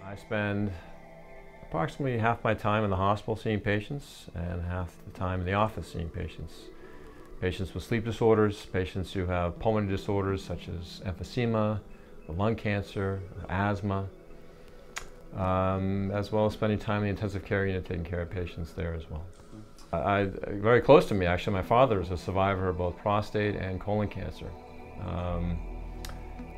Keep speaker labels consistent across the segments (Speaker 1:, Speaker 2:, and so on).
Speaker 1: I spend approximately half my time in the hospital seeing patients and half the time in the office seeing patients. Patients with sleep disorders, patients who have pulmonary disorders such as emphysema, lung cancer, asthma, as well as spending time in the intensive care unit taking care of patients there as well. Very close to me, actually, my father is a survivor of both prostate and colon cancer.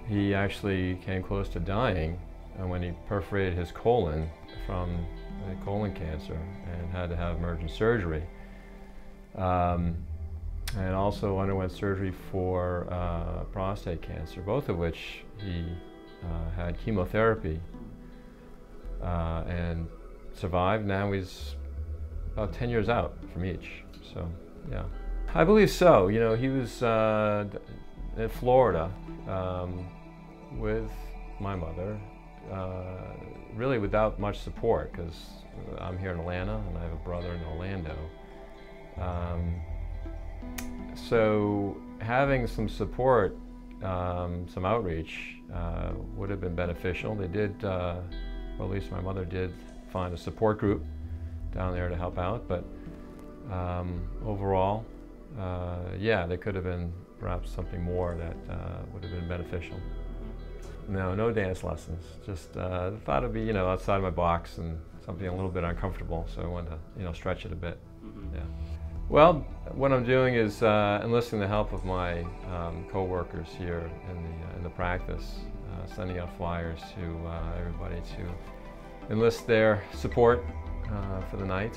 Speaker 1: He actually came close to dying when he perforated his colon from colon cancer and had to have emergent surgery. And also underwent surgery for prostate cancer, both of which he had chemotherapy and survived. Now he's about 10 years out from each, so yeah. I believe so. You know, he was in Florida with my mother, really without much support, because I'm here in Atlanta and I have a brother in Orlando. So having some support, some outreach would have been beneficial. They did, or at least my mother did, find a support group down there to help out, but overall, yeah, there could have been perhaps something more that would have been beneficial. No dance lessons. Just thought it'd be, outside my box and something a little bit uncomfortable, so I wanted to, stretch it a bit. Yeah. Well, what I'm doing is enlisting the help of my co-workers here in the practice, sending out flyers to everybody to enlist their support for the night.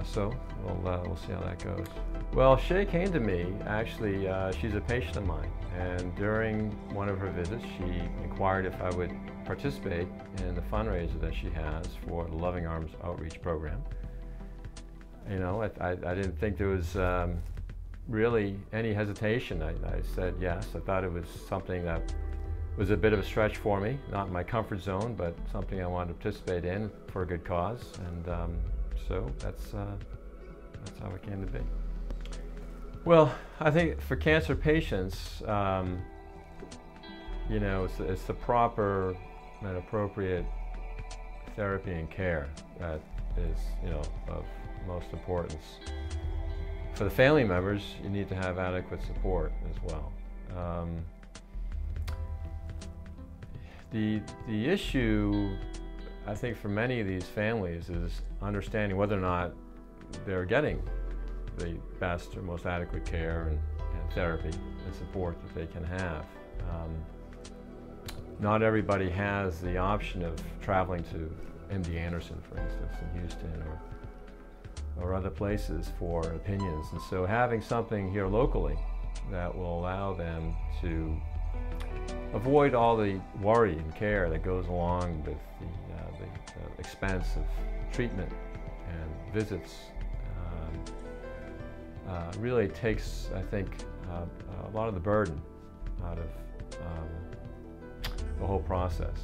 Speaker 1: So we'll see how that goes. Well, Shay came to me, actually, she's a patient of mine, and during one of her visits she inquired if I would participate in the fundraiser that she has for the Loving Arms Outreach Program. I didn't think there was really any hesitation. I said yes. I thought it was something that was a bit of a stretch for me, not in my comfort zone, but something I wanted to participate in for a good cause, and so that's how it came to be. Well, I think for cancer patients, it's the proper and appropriate therapy and care that is, of most importance. For the family members, you need to have adequate support as well. The issue, I think, for many of these families is understanding whether or not they're getting the best or most adequate care and therapy and support that they can have. Not everybody has the option of traveling to MD Anderson, for instance, in Houston or other places for opinions. And so having something here locally that will allow them to avoid all the worry and care that goes along with the expense of treatment and visits really takes, I think, a lot of the burden out of the whole process.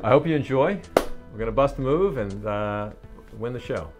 Speaker 1: I hope you enjoy. We're going to bust a move and win the show.